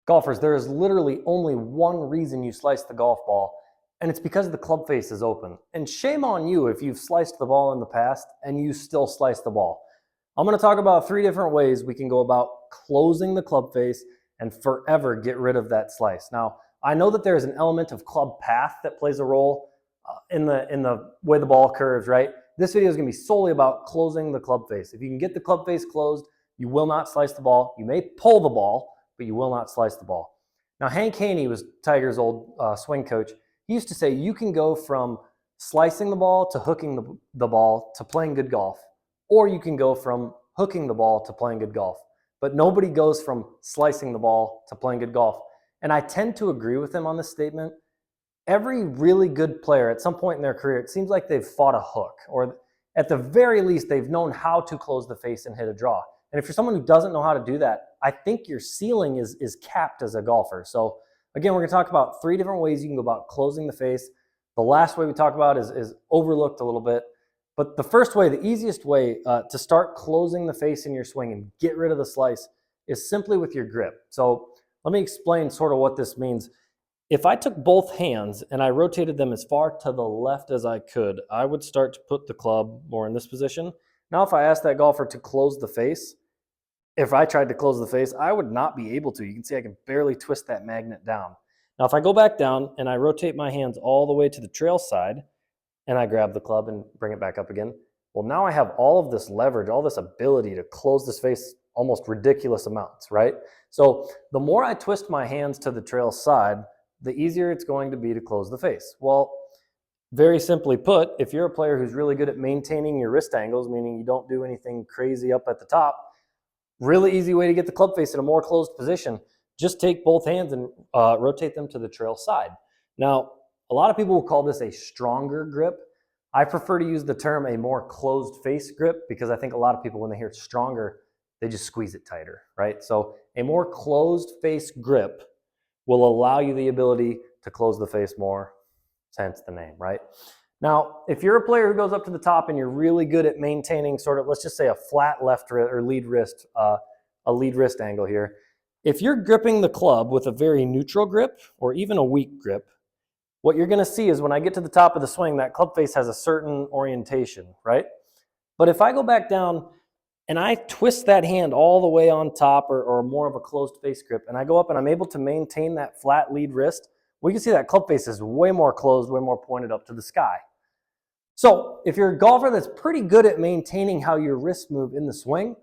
Golfers, there is literally only one reason you slice the golf ball, and it's because the club face is open. And shame on you if you've sliced the ball in the past and you still slice the ball. I'm going to talk about 3 different ways we can go about closing the club face and forever get rid of that slice. Now, I know that there's an element of club path that plays a role in the way the ball curves, right? This video is going to be solely about closing the club face. If you can get the club face closed, you will not slice the ball. You may pull the ball, but you will not slice the ball. Now, Hank Haney was Tiger's old swing coach. He used to say you can go from slicing the ball to hooking the ball to playing good golf, or you can go from hooking the ball to playing good golf. But nobody goes from slicing the ball to playing good golf. And I tend to agree with him on this statement. Every really good player at some point in their career, it seems like they've fought a hook, or at the very least, they've known how to close the face and hit a draw. And if you're someone who doesn't know how to do that, I think your ceiling is capped as a golfer. So again, we're going to talk about 3 different ways you can go about closing the face. The last way we talk about is overlooked a little bit. But the first way, the easiest way to start closing the face in your swing and get rid of the slice is simply with your grip. So let me explain sort of what this means. If I took both hands and I rotated them as far to the left as I could, I would start to put the club more in this position. Now, if I asked that golfer to close the face, if I tried to close the face, I would not be able to. You can see I can barely twist that magnet down. Now, if I go back down and I rotate my hands all the way to the trail side and I grab the club and bring it back up again, well, now I have all of this leverage, all this ability to close this face almost ridiculous amounts, right? So the more I twist my hands to the trail side, the easier it's going to be to close the face. Well, very simply put, if you're a player who's really good at maintaining your wrist angles, meaning you don't do anything crazy up at the top, really easy way to get the club face in a more closed position, just take both hands and rotate them to the trail side. Now, a lot of people will call this a stronger grip. I prefer to use the term a more closed face grip because I think a lot of people, when they hear stronger, they just squeeze it tighter, right? So a more closed face grip will allow you the ability to close the face more, hence the name, right? Now, if you're a player who goes up to the top and you're really good at maintaining sort of, let's just say a flat left wrist or lead wrist, a lead wrist angle here, if you're gripping the club with a very neutral grip or even a weak grip, what you're gonna see is when I get to the top of the swing, that club face has a certain orientation, right? But if I go back down and I twist that hand all the way on top or more of a closed face grip, and I go up and I'm able to maintain that flat lead wrist, we can see that club face is way more closed, way more pointed up to the sky. So if you're a golfer that's pretty good at maintaining how your wrists move in the swing,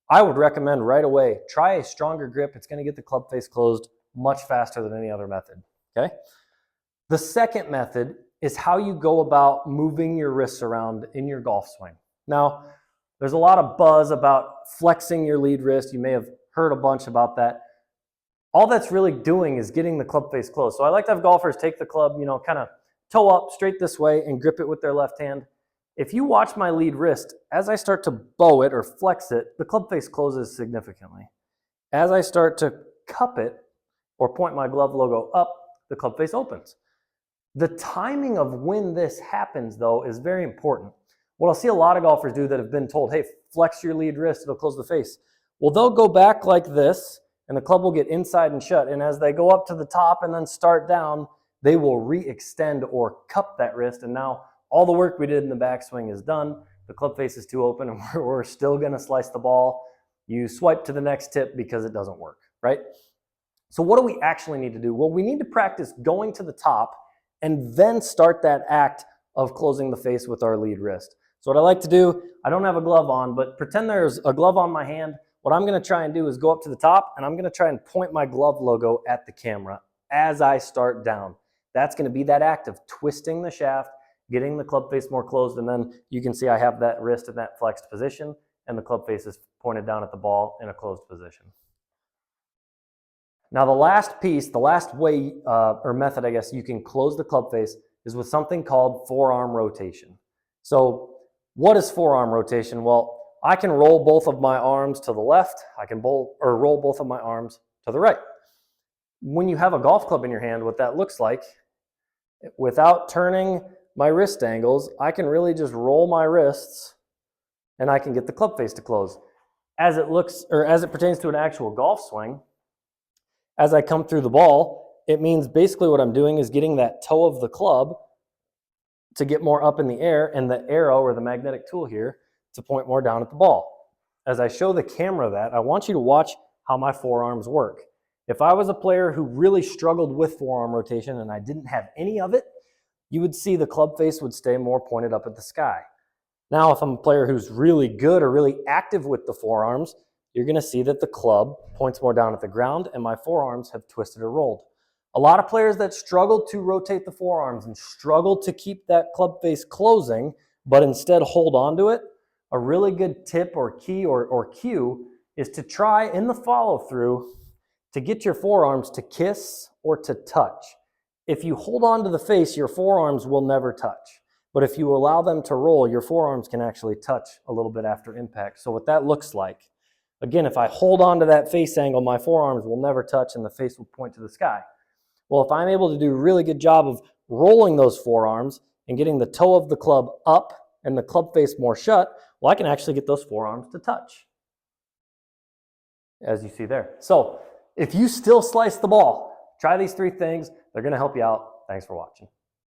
I would recommend right away, try a stronger grip. It's going to get the club face closed much faster than any other method, okay? The second method is how you go about moving your wrists around in your golf swing. Now, there's a lot of buzz about flexing your lead wrist. You may have heard a bunch about that. All that's really doing is getting the club face closed. So I like to have golfers take the club, kind of toe up straight this way and grip it with their left hand. If you watch my lead wrist, as I start to bow it or flex it, the club face closes significantly. As I start to cup it or point my glove logo up, the club face opens. The timing of when this happens, though, is very important. What I'll see a lot of golfers do that have been told, hey, flex your lead wrist, it'll close the face. Well, they'll go back like this, and the club will get inside and shut. And as they go up to the top and then start down, they will re-extend or cup that wrist. And now all the work we did in the backswing is done. The club face is too open, and we're still going to slice the ball. You swipe to the next tip because it doesn't work, right? So what do we actually need to do? Well, we need to practice going to the top and then start that act of closing the face with our lead wrist. So what I like to do, I don't have a glove on, but pretend there's a glove on my hand. What I'm going to try and do is go up to the top, and I'm going to try and point my glove logo at the camera as I start down. That's going to be that act of twisting the shaft, getting the club face more closed, and then you can see I have that wrist in that flexed position, and the club face is pointed down at the ball in a closed position. Now the last piece, the last way or method, I guess, you can close the club face is with something called forearm rotation. So what is forearm rotation? Well, I can roll both of my arms to the left. I can roll both of my arms to the right. When you have a golf club in your hand, what that looks like, without turning my wrist angles, I can really just roll my wrists and I can get the club face to close. As it looks, or as it pertains to an actual golf swing, As I come through the ball, it means basically what I'm doing is getting that toe of the club to get more up in the air and the arrow or the magnetic tool here to point more down at the ball. As I show the camera that, I want you to watch how my forearms work. If I was a player who really struggled with forearm rotation and I didn't have any of it, you would see the club face would stay more pointed up at the sky. Now, if I'm a player who's really good or really active with the forearms, you're going to see that the club points more down at the ground and my forearms have twisted or rolled. A lot of players that struggle to rotate the forearms and struggle to keep that club face closing, but instead hold on to it, a really good tip or key or cue is to try in the follow through to get your forearms to kiss or to touch. If you hold on to the face, your forearms will never touch. But if you allow them to roll, your forearms can actually touch a little bit after impact. So what that looks like, again, if I hold on to that face angle, my forearms will never touch and the face will point to the sky. Well, if I'm able to do a really good job of rolling those forearms and getting the toe of the club up and the club face more shut, well, I can actually get those forearms to touch, as you see there. So if you still slice the ball, try these 3 things. They're going to help you out. Thanks for watching.